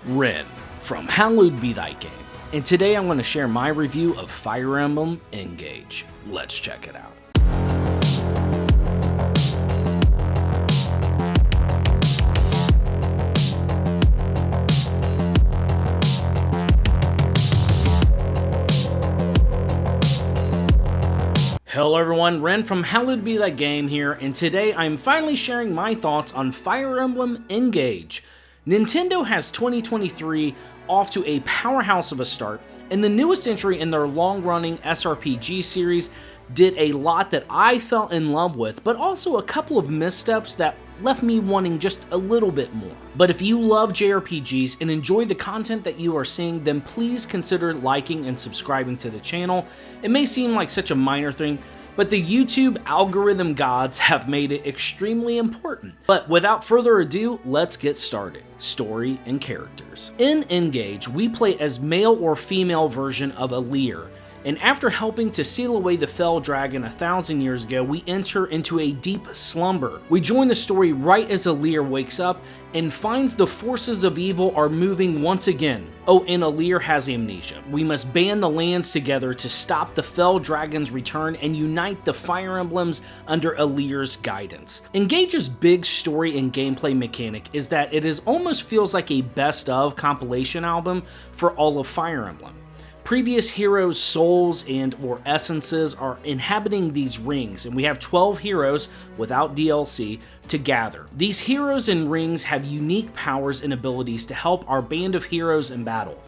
Ren from Hallowed Be Thy Game, and today I'm going to share my review of Fire Emblem Engage. Let's check it out. Hello everyone, Ren from Hallowed Be Thy Game here, and today I'm finally sharing my thoughts on Fire Emblem Engage. Nintendo has 2023 off to a powerhouse of a start, and the newest entry in their long-running SRPG series did a lot that I fell in love with, but also a couple of missteps that left me wanting just a little bit more. But if you love JRPGs and enjoy the content that you are seeing, then please consider liking and subscribing to the channel. It may seem like such a minor thing, but the YouTube algorithm gods have made it extremely important. But without further ado, let's get started. Story and characters. In Engage, we play as male or female version of Alear, and after helping to seal away the Fell Dragon 1,000 years ago, we enter into a deep slumber. We join the story right as Alear wakes up and finds the forces of evil are moving once again. Oh, and Alear has amnesia. We must band the lands together to stop the Fell Dragon's return and unite the Fire Emblems under Alear's guidance. Engage's big story and gameplay mechanic is that it almost feels like a best-of compilation album for all of Fire Emblem. Previous heroes' souls and/or essences are inhabiting these rings, and we have 12 heroes without DLC to gather. These heroes and rings have unique powers and abilities to help our band of heroes in battle.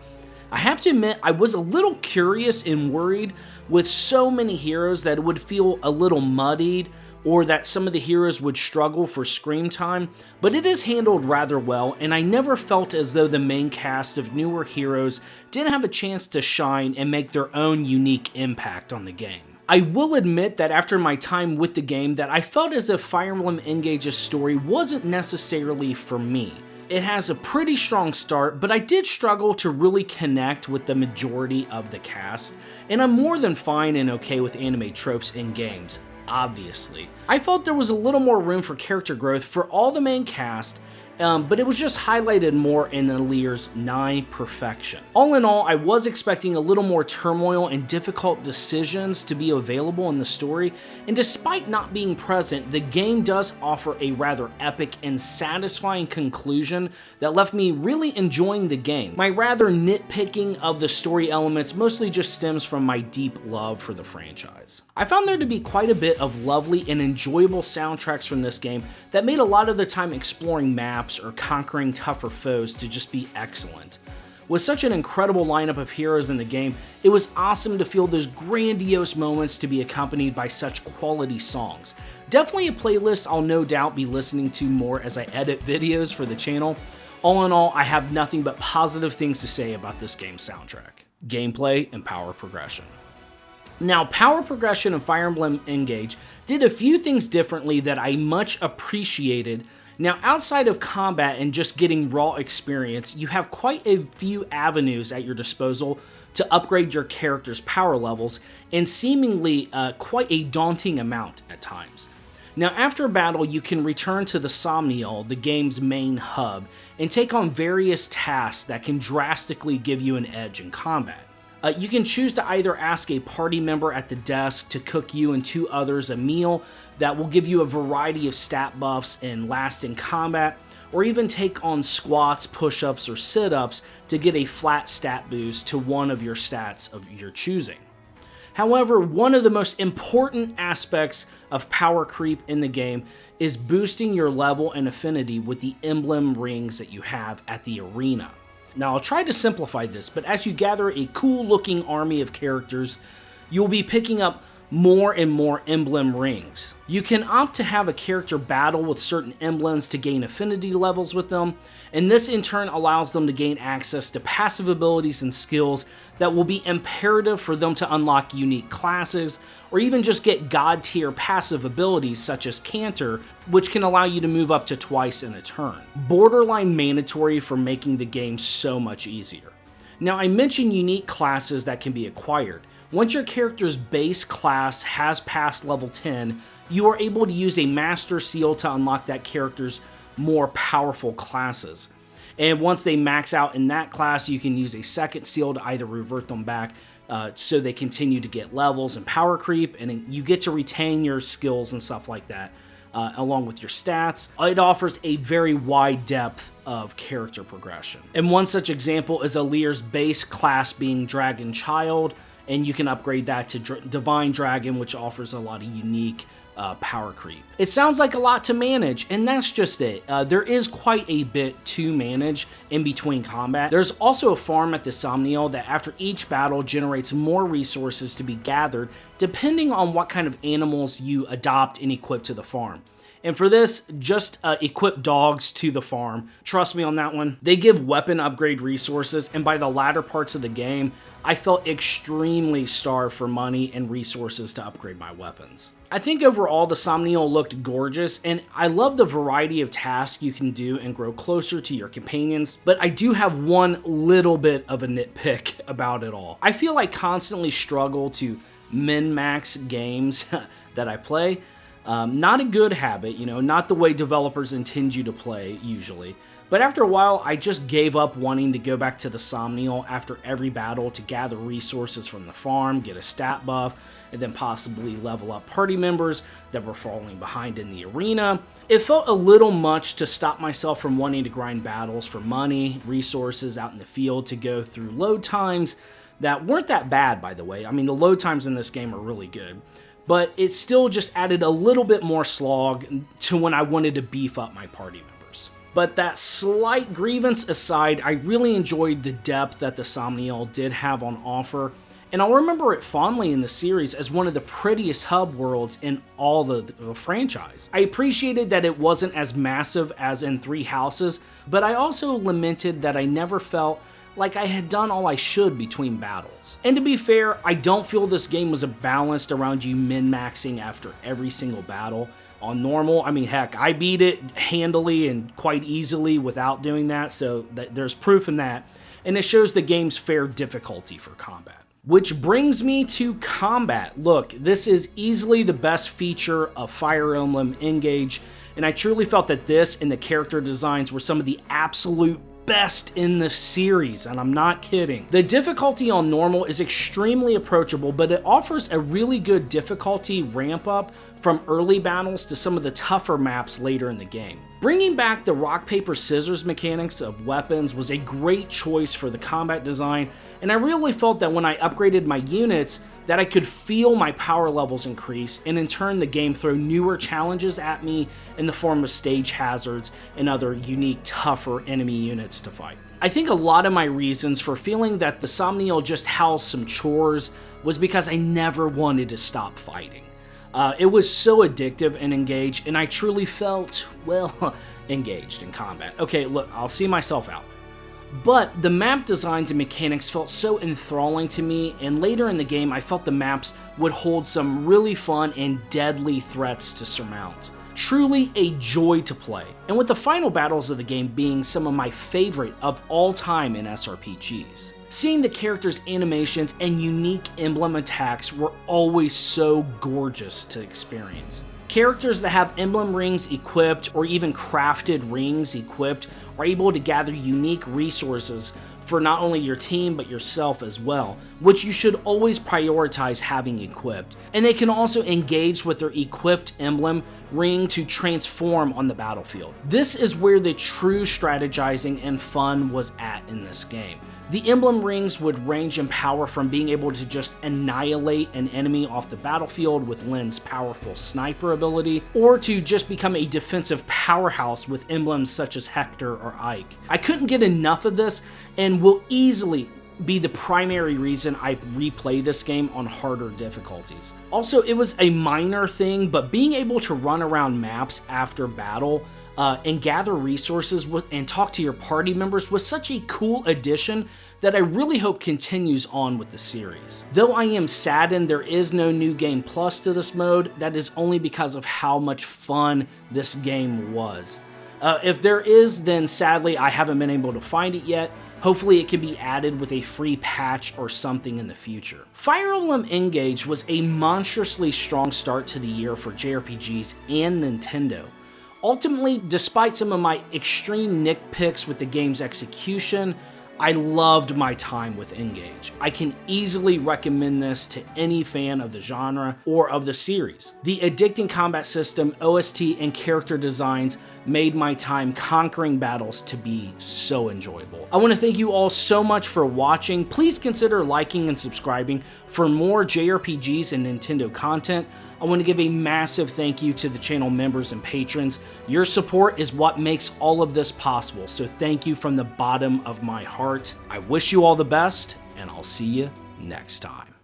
I have to admit, I was a little curious and worried with so many heroes that it would feel a little muddied, or that some of the heroes would struggle for screen time, but it is handled rather well, and I never felt as though the main cast of newer heroes didn't have a chance to shine and make their own unique impact on the game. I will admit that after my time with the game that I felt as if Fire Emblem Engage's story wasn't necessarily for me. It has a pretty strong start, but I did struggle to really connect with the majority of the cast, and I'm more than fine and okay with anime tropes in games. Obviously. I felt there was a little more room for character growth for all the main cast, but it was just highlighted more in Alear's nigh perfection. All in all, I was expecting a little more turmoil and difficult decisions to be available in the story, and despite not being present, the game does offer a rather epic and satisfying conclusion that left me really enjoying the game. My rather nitpicking of the story elements mostly just stems from my deep love for the franchise. I found there to be quite a bit of lovely and enjoyable soundtracks from this game that made a lot of the time exploring maps or conquering tougher foes to just be excellent. With such an incredible lineup of heroes in the game, it was awesome to feel those grandiose moments to be accompanied by such quality songs. Definitely a playlist I'll no doubt be listening to more as I edit videos for the channel. All in all, I have nothing but positive things to say about this game's soundtrack. Gameplay and power progression. Now, power progression in Fire Emblem Engage did a few things differently that I much appreciated. Now, outside of combat and just getting raw experience, you have quite a few avenues at your disposal to upgrade your character's power levels, and seemingly quite a daunting amount at times. Now, after a battle, you can return to the Somniel, the game's main hub, and take on various tasks that can drastically give you an edge in combat. You can choose to either ask a party member at the desk to cook you and 2 others a meal that will give you a variety of stat buffs and last in combat, or even take on squats, push-ups, or sit-ups to get a flat stat boost to one of your stats of your choosing. However, one of the most important aspects of power creep in the game is boosting your level and affinity with the emblem rings that you have at the arena. Now, I'll try to simplify this, but as you gather a cool-looking army of characters, you'll be picking up more and more emblem rings. You can opt to have a character battle with certain emblems to gain affinity levels with them, and this in turn allows them to gain access to passive abilities and skills that will be imperative for them to unlock unique classes, or even just get god tier passive abilities such as Canter, which can allow you to move up to twice in a turn. Borderline mandatory for making the game so much easier. Now, I mentioned unique classes that can be acquired. Once your character's base class has passed level 10, you are able to use a Master Seal to unlock that character's more powerful classes. And once they max out in that class, you can use a second seal to either revert them back so they continue to get levels and power creep, and you get to retain your skills and stuff like that, along with your stats. It offers a very wide depth of character progression. And one such example is Alir's base class being Dragon Child, and you can upgrade that to Divine Dragon, which offers a lot of unique power creep. It sounds like a lot to manage, and that's just it. There is quite a bit to manage in between combat. There's also a farm at the Somniel that after each battle generates more resources to be gathered depending on what kind of animals you adopt and equip to the farm. And for this, just equip dogs to the farm. Trust me on that one. They give weapon upgrade resources, and by the latter parts of the game, I felt extremely starved for money and resources to upgrade my weapons. I think overall the Somniel looked gorgeous, and I love the variety of tasks you can do and grow closer to your companions, but I do have one little bit of a nitpick about it all. I feel I constantly struggle to min-max games that I play. Not a good habit, not the way developers intend you to play usually. But after a while, I just gave up wanting to go back to the Somniel after every battle to gather resources from the farm, get a stat buff, and then possibly level up party members that were falling behind in the arena. It felt a little much to stop myself from wanting to grind battles for money, resources out in the field to go through load times that weren't that bad, by the way. I mean, the load times in this game are really good. But it still just added a little bit more slog to when I wanted to beef up my party members. But that slight grievance aside, I really enjoyed the depth that the Somniel did have on offer, and I'll remember it fondly in the series as one of the prettiest hub worlds in all the franchise. I appreciated that it wasn't as massive as in Three Houses, but I also lamented that I never felt like I had done all I should between battles. And to be fair, I don't feel this game was balanced around you min-maxing after every single battle. On normal, I mean, heck, I beat it handily and quite easily without doing that, so there's proof in that. And it shows the game's fair difficulty for combat. Which brings me to combat. Look, this is easily the best feature of Fire Emblem Engage, and I truly felt that this and the character designs were some of the absolute best in the series, and I'm not kidding. The difficulty on normal is extremely approachable, but it offers a really good difficulty ramp up from early battles to some of the tougher maps later in the game. Bringing back the rock, paper, scissors mechanics of weapons was a great choice for the combat design, and I really felt that when I upgraded my units that I could feel my power levels increase, and in turn the game throw newer challenges at me in the form of stage hazards and other unique, tougher enemy units to fight. I think a lot of my reasons for feeling that the Somniel just housed some chores was because I never wanted to stop fighting. It was so addictive and engaged, and I truly felt, well, engaged in combat. Okay, look, I'll see myself out. But the map designs and mechanics felt so enthralling to me, and later in the game I felt the maps would hold some really fun and deadly threats to surmount. Truly a joy to play, and with the final battles of the game being some of my favorite of all time in SRPGs. Seeing the characters' animations and unique emblem attacks were always so gorgeous to experience. Characters that have emblem rings equipped or even crafted rings equipped are able to gather unique resources for not only your team but yourself as well, which you should always prioritize having equipped. And they can also engage with their equipped emblem ring to transform on the battlefield. This is where the true strategizing and fun was at in this game. The emblem rings would range in power from being able to just annihilate an enemy off the battlefield with Lin's powerful sniper ability, or to just become a defensive powerhouse with emblems such as Hector or Ike. I couldn't get enough of this and will easily be the primary reason I replay this game on harder difficulties. Also, it was a minor thing, but being able to run around maps after battle and gather resources and talk to your party members was such a cool addition that I really hope continues on with the series. Though I am saddened there is no New Game Plus to this mode, that is only because of how much fun this game was. If there is, then sadly I haven't been able to find it yet. Hopefully it can be added with a free patch or something in the future. Fire Emblem Engage was a monstrously strong start to the year for JRPGs and Nintendo. Ultimately, despite some of my extreme nitpicks with the game's execution, I loved my time with Engage. I can easily recommend this to any fan of the genre or of the series. The addicting combat system, OST, and character designs made my time conquering battles to be so enjoyable. I want to thank you all so much for watching. Please consider liking and subscribing for more JRPGs and Nintendo content. I want to give a massive thank you to the channel members and patrons. Your support is what makes all of this possible, so thank you from the bottom of my heart. I wish you all the best, and I'll see you next time.